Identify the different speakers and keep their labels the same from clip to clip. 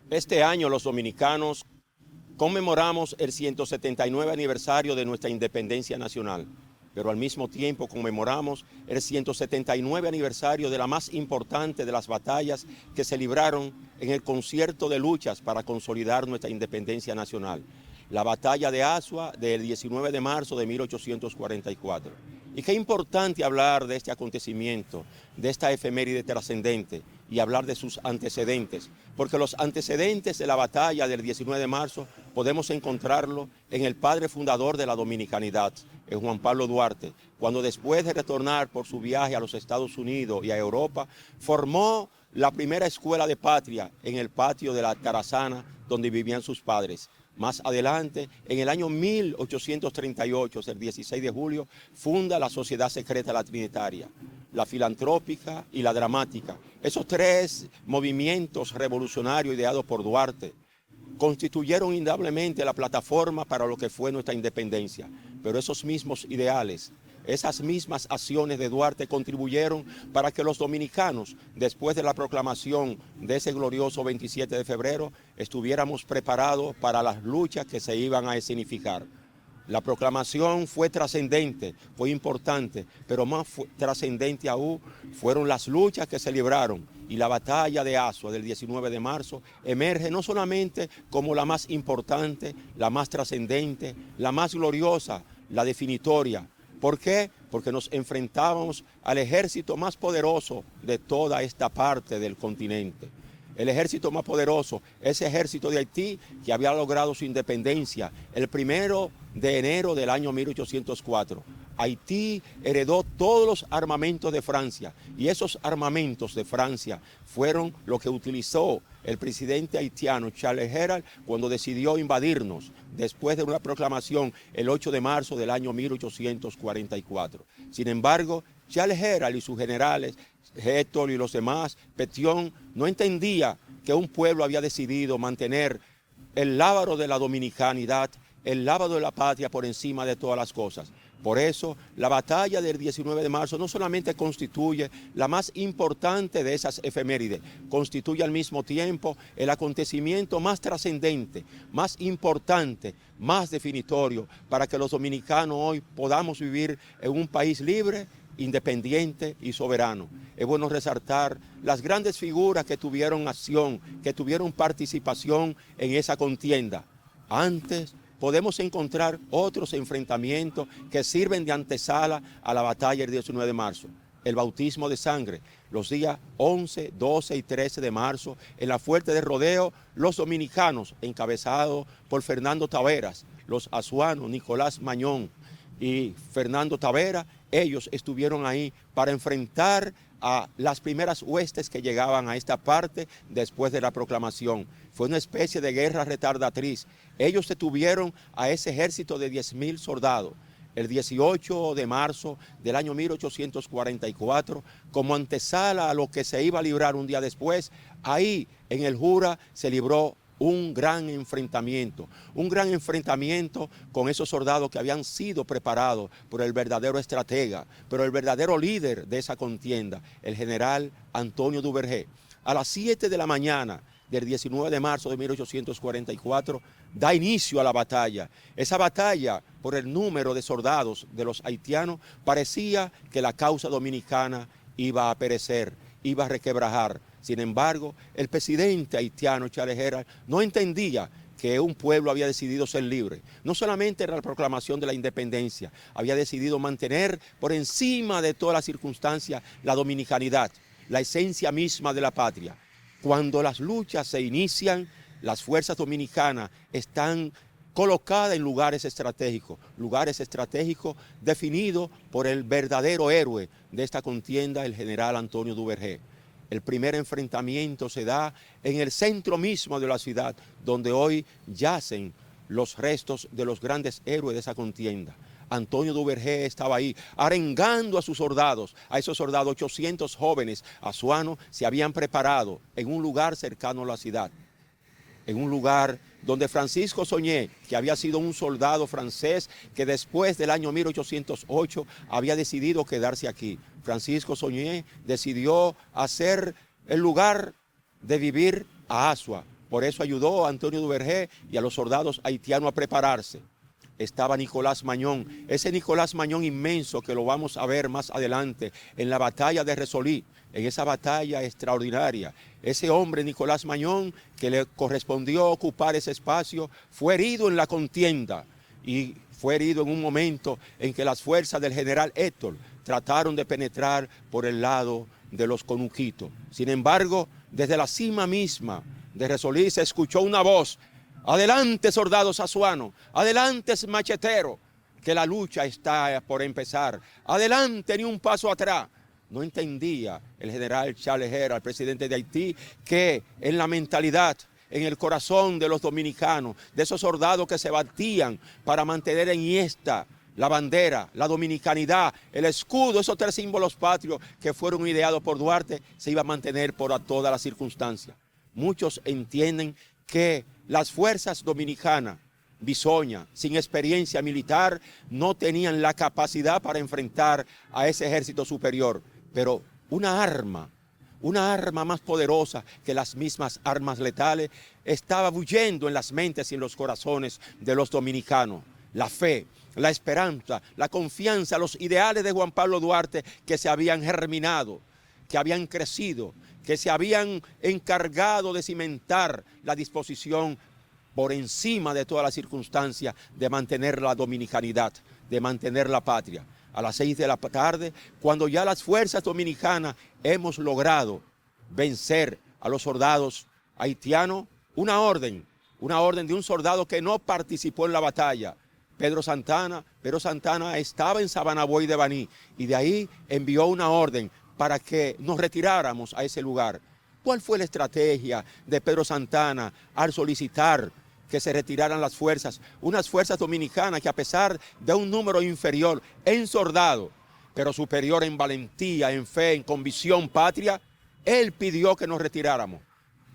Speaker 1: Este año los dominicanos conmemoramos el 179 aniversario de nuestra independencia nacional, pero al mismo tiempo conmemoramos el 179 aniversario de la más importante de las batallas que se libraron en el concierto de luchas para consolidar nuestra independencia nacional, la batalla de Azua del 19 de marzo de 1844. Y qué importante hablar de este acontecimiento, de esta efeméride trascendente, y hablar de sus antecedentes, porque los antecedentes de la batalla del 19 de marzo podemos encontrarlo en el padre fundador de la dominicanidad, en Juan Pablo Duarte, cuando después de retornar por su viaje a los Estados Unidos y a Europa, formó la primera escuela de patria en el patio de la Tarazana, donde vivían sus padres. Más adelante, en el año 1838, el 16 de julio, funda la Sociedad Secreta La Trinitaria, la filantrópica y la dramática. Esos tres movimientos revolucionarios ideados por Duarte constituyeron indudablemente la plataforma para lo que fue nuestra independencia. Pero esos mismos ideales, esas mismas acciones de Duarte contribuyeron para que los dominicanos, después de la proclamación de ese glorioso 27 de febrero, estuviéramos preparados para las luchas que se iban a escenificar. La proclamación fue trascendente, fue importante, pero más trascendente aún fueron las luchas que se libraron, y la batalla de Azua del 19 de marzo emerge no solamente como la más importante, la más trascendente, la más gloriosa, la definitoria. ¿Por qué? Porque nos enfrentábamos al ejército más poderoso de toda esta parte del continente. El ejército más poderoso, ese ejército de Haití que había logrado su independencia el 1 de enero del año 1804. Haití heredó todos los armamentos de Francia, y esos armamentos de Francia fueron lo que utilizó el presidente haitiano Charles Herald cuando decidió invadirnos después de una proclamación el 8 de marzo del año 1844. Sin embargo, Charles Herald y sus generales, Héctor y los demás, Petion, no entendía que un pueblo había decidido mantener el lábaro de la dominicanidad, el lábaro de la patria por encima de todas las cosas. Por eso, la batalla del 19 de marzo no solamente constituye la más importante de esas efemérides, constituye al mismo tiempo el acontecimiento más trascendente, más importante, más definitorio para que los dominicanos hoy podamos vivir en un país libre, independiente y soberano. Es bueno resaltar las grandes figuras que tuvieron acción, que tuvieron participación en esa contienda. Antes podemos encontrar otros enfrentamientos que sirven de antesala a la batalla del 19 de marzo. El bautismo de sangre, los días 11, 12 y 13 de marzo, en la Fuerte de Rodeo, los dominicanos, encabezados por Fernando Taveras, los azuanos, Nicolás Mañón y Fernando Tavera, ellos estuvieron ahí para enfrentar a las primeras huestes que llegaban a esta parte después de la proclamación. Fue una especie de guerra retardatriz. Ellos detuvieron a ese ejército de 10,000 soldados el 18 de marzo del año 1844, como antesala a lo que se iba a librar un día después. Ahí en el Jura se libró un gran enfrentamiento con esos soldados que habían sido preparados por el verdadero estratega, pero el verdadero líder de esa contienda, el general Antonio Duvergé. A las 7 de la mañana del 19 de marzo de 1844, da inicio a la batalla. Esa batalla, por el número de soldados de los haitianos, parecía que la causa dominicana iba a perecer, iba a requebrajar. Sin embargo, el presidente haitiano, Charles Herald, no entendía que un pueblo había decidido ser libre. No solamente en la proclamación de la independencia, había decidido mantener por encima de todas las circunstancias la dominicanidad, la esencia misma de la patria. Cuando las luchas se inician, las fuerzas dominicanas están colocadas en lugares estratégicos definidos por el verdadero héroe de esta contienda, el general Antonio Duvergé. El primer enfrentamiento se da en el centro mismo de la ciudad, donde hoy yacen los restos de los grandes héroes de esa contienda. Antonio Duvergé estaba ahí arengando a sus soldados, a esos soldados, 800 jóvenes azuanos se habían preparado en un lugar cercano a la ciudad, en un lugar donde Francisco Suñé, que había sido un soldado francés que después del año 1808 había decidido quedarse aquí. Francisco Suñé decidió hacer el lugar de vivir a Azua, Por eso ayudó a Antonio Duvergé y a los soldados haitianos a prepararse. Estaba Nicolás Mañón, ese Nicolás Mañón inmenso que lo vamos a ver más adelante en la batalla de Resolí, en esa batalla extraordinaria. Ese hombre, Nicolás Mañón, que le correspondió ocupar ese espacio, fue herido en la contienda y fue herido en un momento en que las fuerzas del general Héctor trataron de penetrar por el lado de los conuquitos. Sin embargo, desde la cima misma de Resolí se escuchó una voz: adelante, soldados azuanos, adelante, machetero, que la lucha está por empezar, adelante, ni un paso atrás. No entendía el general Charles Herá, el presidente de Haití, que en la mentalidad, en el corazón de los dominicanos, de esos soldados que se batían para mantener enhiesta la bandera, la dominicanidad, el escudo, esos tres símbolos patrios que fueron ideados por Duarte, se iba a mantener por todas las circunstancias. Muchos entienden que las fuerzas dominicanas, bisoñas, sin experiencia militar, no tenían la capacidad para enfrentar a ese ejército superior. Pero una arma más poderosa que las mismas armas letales, estaba bullendo en las mentes y en los corazones de los dominicanos. La fe, la esperanza, la confianza, los ideales de Juan Pablo Duarte que se habían germinado, que habían crecido, que se habían encargado de cimentar la disposición por encima de todas las circunstancias de mantener la dominicanidad, de mantener la patria. A las 6 de la tarde, cuando ya las fuerzas dominicanas hemos logrado vencer a los soldados haitianos, una orden de un soldado que no participó en la batalla, Pedro Santana estaba en Sabanaboy de Baní y de ahí envió una orden para que nos retiráramos a ese lugar. ¿Cuál fue la estrategia de Pedro Santana al solicitar que se retiraran las fuerzas? Unas fuerzas dominicanas que, a pesar de un número inferior en soldados, pero superior en valentía, en fe, en convicción patria, él pidió que nos retiráramos.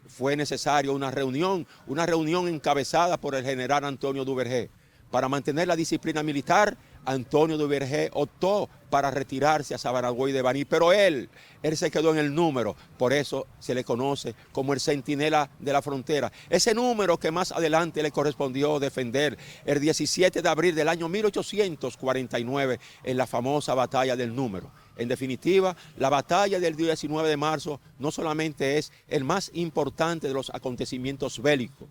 Speaker 1: Fue necesario una reunión encabezada por el general Antonio Duvergé. Para mantener la disciplina militar, Antonio Duvergé optó para retirarse a Sabanaboy de Baní, pero él se quedó en el número, por eso se le conoce como el centinela de la frontera. Ese número que más adelante le correspondió defender el 17 de abril del año 1849 en la famosa batalla del Número. En definitiva, la batalla del 19 de marzo no solamente es el más importante de los acontecimientos bélicos,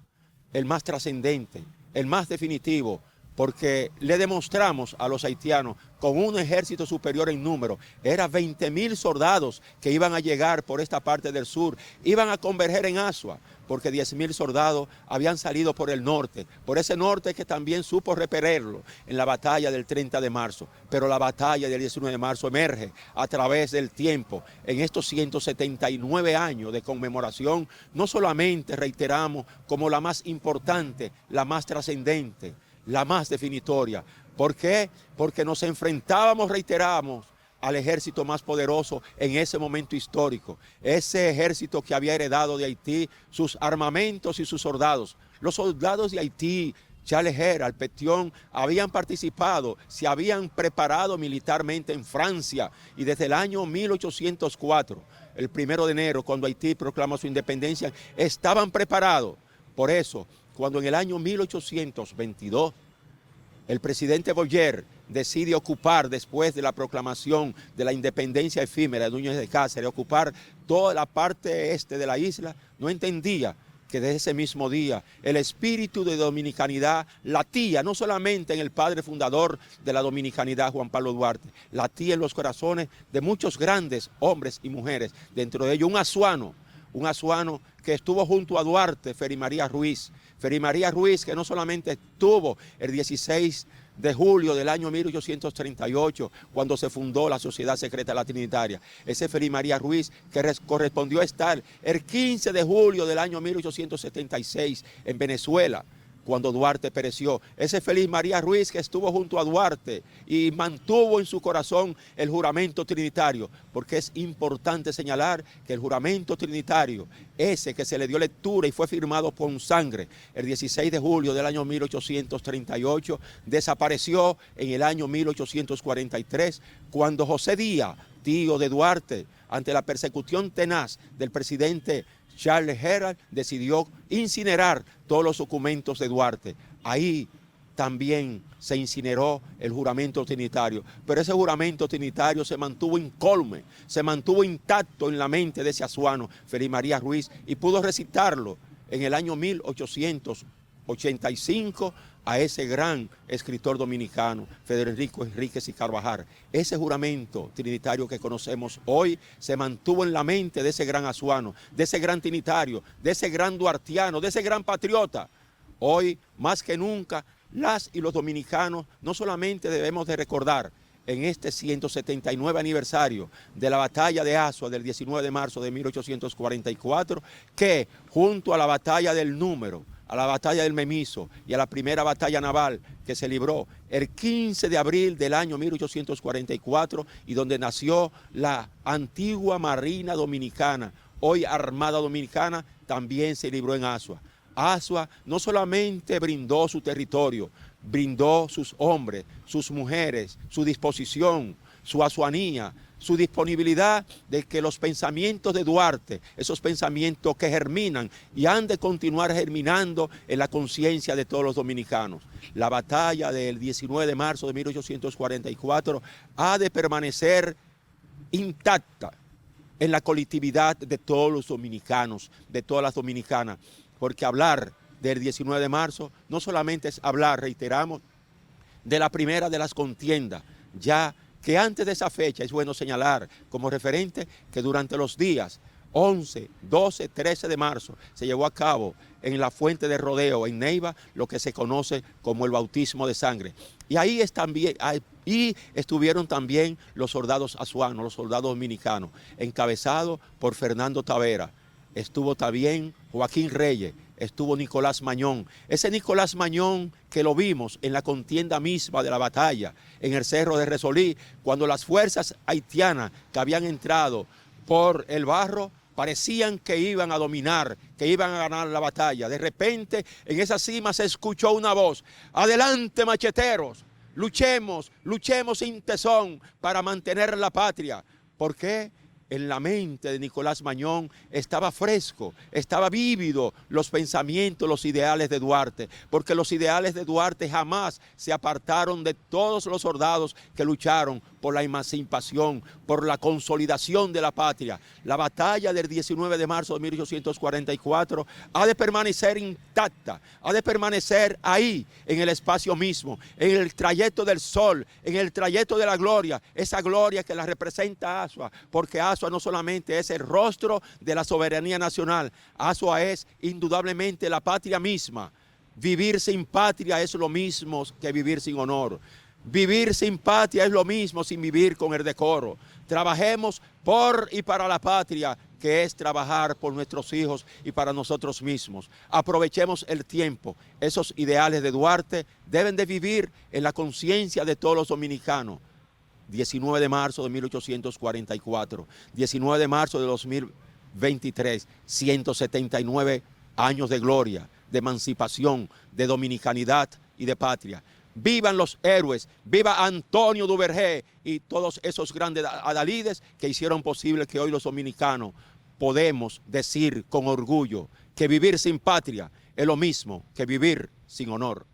Speaker 1: el más trascendente, el más definitivo, porque le demostramos a los haitianos con un ejército superior en número, eran 20.000 soldados que iban a llegar por esta parte del sur, iban a converger en Azua, porque 10.000 soldados habían salido por el norte, por ese norte que también supo repelerlo en la batalla del 30 de marzo, pero la batalla del 19 de marzo emerge a través del tiempo. En estos 179 años de conmemoración, no solamente reiteramos como la más importante, la más trascendente, la más definitoria. ¿Por qué? Porque nos enfrentábamos, reiteramos, al ejército más poderoso en ese momento histórico. Ese ejército que había heredado de Haití sus armamentos y sus soldados. Los soldados de Haití, Charles Herá, el Petion, habían participado, se habían preparado militarmente en Francia y desde el año 1804, el 1 de enero, cuando Haití proclamó su independencia, estaban preparados. Por eso, cuando en el año 1822 el presidente Boyer decide ocupar, después de la proclamación de la independencia efímera de Núñez de Cáceres, ocupar toda la parte este de la isla, no entendía que desde ese mismo día el espíritu de dominicanidad latía, no solamente en el padre fundador de la dominicanidad, Juan Pablo Duarte, latía en los corazones de muchos grandes hombres y mujeres, dentro de ellos un azuano que estuvo junto a Duarte, Feri María Ruiz, que no solamente estuvo el 16 de julio del año 1838, cuando se fundó la Sociedad Secreta La Trinitaria, ese Feri María Ruiz que correspondió a estar el 15 de julio del año 1876 en Venezuela, cuando Duarte pereció, ese Félix María Ruiz que estuvo junto a Duarte y mantuvo en su corazón el juramento trinitario, porque es importante señalar que el juramento trinitario, ese que se le dio lectura y fue firmado con sangre el 16 de julio del año 1838, desapareció en el año 1843, cuando José Díaz, tío de Duarte, ante la persecución tenaz del presidente Charles Herald decidió incinerar todos los documentos de Duarte. Ahí también se incineró el juramento trinitario, pero ese juramento trinitario se mantuvo incólume, se mantuvo intacto en la mente de ese azuano, Félix María Ruiz, y pudo recitarlo en el año 1885 a ese gran escritor dominicano, Federico Enríquez y Carvajal. Ese juramento trinitario que conocemos hoy se mantuvo en la mente de ese gran azuano, de ese gran trinitario, de ese gran duartiano, de ese gran patriota. Hoy, más que nunca, las y los dominicanos no solamente debemos de recordar en este 179 aniversario de la batalla de Azua del 19 de marzo de 1844, que junto a la batalla del Número, a la batalla del Memiso y a la primera batalla naval que se libró el 15 de abril del año 1844 y donde nació la antigua Marina Dominicana, hoy Armada Dominicana, también se libró en Azua. Azua no solamente brindó su territorio, brindó sus hombres, sus mujeres, su disposición, su azuanía, su disponibilidad de que los pensamientos de Duarte, esos pensamientos que germinan y han de continuar germinando en la conciencia de todos los dominicanos. La batalla del 19 de marzo de 1844 ha de permanecer intacta en la colectividad de todos los dominicanos, de todas las dominicanas, porque hablar del 19 de marzo no solamente es hablar, reiteramos, de la primera de las contiendas, ya que antes de esa fecha es bueno señalar como referente que durante los días 11, 12, 13 de marzo se llevó a cabo en la fuente de rodeo en Neiva lo que se conoce como el bautismo de sangre. Y ahí estuvieron también los soldados azuanos, los soldados dominicanos, encabezados por Fernando Tavera. Estuvo también Joaquín Reyes, estuvo Nicolás Mañón. Ese Nicolás Mañón que lo vimos en la contienda misma de la batalla, en el Cerro de Resolí, cuando las fuerzas haitianas que habían entrado por el barro parecían que iban a dominar, que iban a ganar la batalla. De repente, en esa cima se escuchó una voz: adelante, macheteros, luchemos, luchemos sin tesón para mantener la patria. ¿Por qué? En la mente de Nicolás Mañón estaba fresco, estaba vívido los pensamientos, los ideales de Duarte, porque los ideales de Duarte jamás se apartaron de todos los soldados que lucharon por la emancipación, por la consolidación de la patria. La batalla del 19 de marzo de 1844 ha de permanecer intacta, ha de permanecer ahí, en el espacio mismo, en el trayecto del sol, en el trayecto de la gloria, esa gloria que la representa Azua, porque Azua no solamente es el rostro de la soberanía nacional, Azua es indudablemente la patria misma. Vivir sin patria es lo mismo que vivir sin honor. Vivir sin patria es lo mismo sin vivir con el decoro. Trabajemos por y para la patria, que es trabajar por nuestros hijos y para nosotros mismos. Aprovechemos el tiempo. Esos ideales de Duarte deben de vivir en la conciencia de todos los dominicanos. 19 de marzo de 1844, 19 de marzo de 2023, 179 años de gloria, de emancipación, de dominicanidad y de patria. Vivan los héroes, viva Antonio Duvergé y todos esos grandes adalides que hicieron posible que hoy los dominicanos podemos decir con orgullo que vivir sin patria es lo mismo que vivir sin honor.